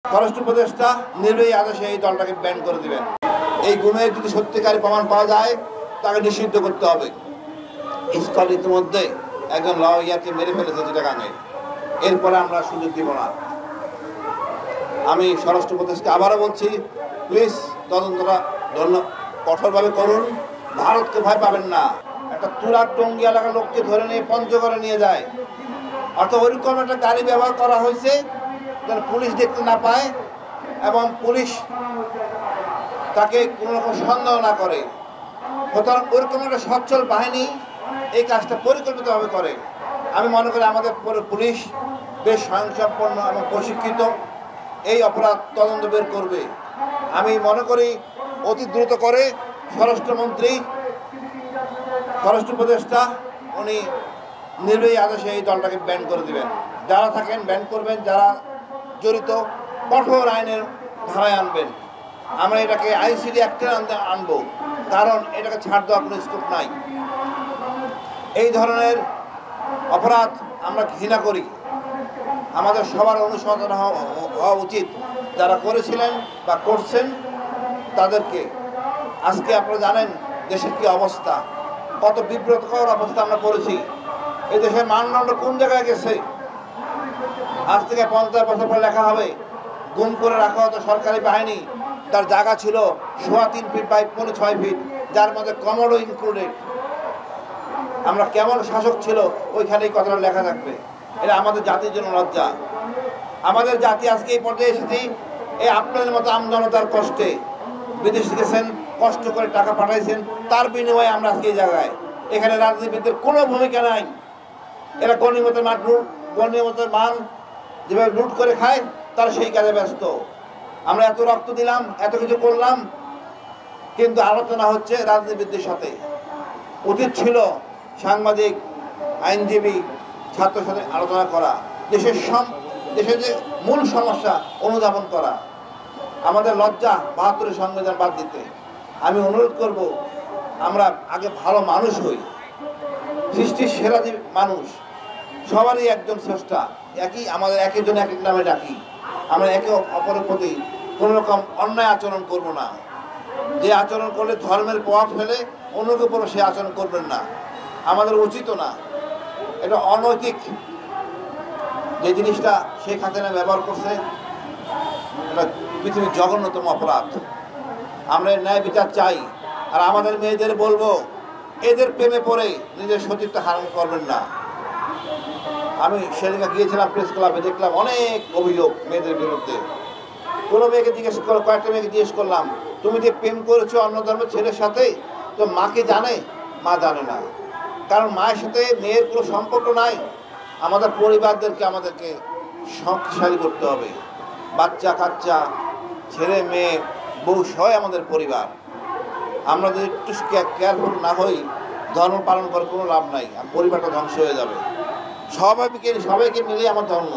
স্বরাষ্ট্র উপদেষ্টা নির্বাহী আদেশে এই দলটাকে ব্যান করে দিবেন। এই গুমের যদি সত্যিকারী প্রমাণ পাওয়া যায় তাকে নিষিদ্ধ করতে হবে। ইসকল ইতিমধ্যে একজন লয়ারকে মেরে ফেলেছে চিটাগাঙে। এরপরে আমরা সুযোগ দিব না। আমি স্বরাষ্ট্র উপদেষ্টা আবারও বলছি, প্লিজ তদন্তটা কঠোরভাবে করুন। ভারতকে ভয় পাবেন না। একটা তুরাগ টঙ্গী এলাকার লোককে ধরে নিয়ে পঞ্চগড়ে নিয়ে যায়, অর্থাৎ ওইরকম একটা গাড়ি ব্যবহার করা হয়েছে যেন পুলিশ দেখতে না পায় এবং পুলিশ তাকে কোনো রকম সন্দেহ না করে। সুতরাং ওইরকম একটা সচ্ছল বাহিনী এই কাজটা পরিকল্পিতভাবে করে। আমি মনে করি আমাদের পুলিশ বেশ স্বয়ংসম্পন্ন এবং প্রশিক্ষিত, এই অপরাধ তদন্ত বের করবে। আমি মনে করি অতি দ্রুত করে স্বরাষ্ট্র উপদেষ্টা উনি নির্বাহী আদেশে এই দলটাকে ব্যান করে দিবেন। যারা থাকেন ব্যান করবেন, যারা জড়িত কঠোর আইনের ধারায় আনবেন। আমরা এটাকে আইসিডি অ্যাক্টে আনবো, কারণ এটাকে ছাড় দেওয়ার কোনো স্কোপ নাই। এই ধরনের অপরাধ আমরা ঘৃণা করি। আমাদের সবার অনুসন্ধান হওয়া উচিত। যারা করেছিলেন বা করছেন তাদেরকে। আজকে আপনারা জানেন দেশের কি অবস্থা, কত বিব্রতকর অবস্থা আমরা করেছি। এই দেশের মানদণ্ড কোন জায়গায় গেছে। আজ থেকে 50 বছর পরে লেখা হবে গুম করে রাখা হতো সরকারি বাহিনী, তার জায়গা ছিল 3.25 ফিট বাই 6 ফিট, যার মধ্যে কমোডো ইনক্লুডেড। আমরা কেমন শাসক ছিল ওইখানে এই কথাটা লেখা থাকবে। এটা আমাদের জাতির জন্য লজ্জা। আমাদের জাতি আজকে এই পর্যায়ে এসেছি এই আপনাদের মতো আমজনতার কষ্টে। বিদেশে গেছেন, কষ্ট করে টাকা পাঠাইছেন, তার বিনিময়ে আমরা আজকে এই জায়গায়। এখানে রাজনীতিবিদদের কোনো ভূমিকা নাই। এরা গণিমতের মান যেভাবে লুট করে খায় তারা সেই কাজে ব্যস্ত। আমরা এত রক্ত দিলাম, এত কিছু করলাম, কিন্তু আলোচনা হচ্ছে রাজনীতিবিদদের সাথে। উচিত ছিল সাংবাদিক, আইনজীবী, ছাত্রের সাথে আলোচনা করা, দেশের যে মূল সমস্যা অনুধাবন করা। আমাদের লজ্জা 72 সংবিধান বাদ দিতে। আমি অনুরোধ করব আমরা আগে ভালো মানুষ হই, সৃষ্টির সেরা যে মানুষ, সবারই একজন স্রষ্টা, আমাদের একজন এক এক নামে ডাকি। আমরা একে অপরের প্রতি কোনো রকম অন্যায় আচরণ করব না। যে আচরণ করলে ধর্মের প্রভাব ফেলে অন্যকে উপর সে আচরণ করবেন না, আমাদের উচিত না। এটা অনৈতিক। যে জিনিসটা শেখ হাসিনা ব্যবহার করছে এটা পৃথিবীর জঘন্যতম অপরাধ। আমরা ন্যায় বিচার চাই। আর আমাদের মেয়েদের বলবো, এদের প্রেমে পড়ে নিজের সতীত্ব হারান করবেন না। আমি সেদিকে গিয়েছিলাম প্রেস ক্লাবে, দেখলাম অনেক অভিযোগ মেয়েদের বিরুদ্ধে। কোনো মেয়েকে কয়েকটা মেয়েকে জিজ্ঞেস করলাম, তুমি যে প্রেম করেছো অন্য ধর্মের ছেলের সাথে, তো মাকে জানে? মা জানে না। কারণ মায়ের সাথে মেয়ের কোনো সম্পর্ক নাই। আমাদের আমাদেরকে শক্তিশালী করতে হবে। বাচ্চা কাচ্চা, ছেলে মেয়ে, বউ সবাই আমাদের পরিবার। আমরা যদি একটু কেয়ারফুল না হই, ধর্ম পালন করার কোনো লাভ নাই, আর পরিবারটা ধ্বংস হয়ে যাবে। সবাইকে মিলিয়ে আমার ধর্ম।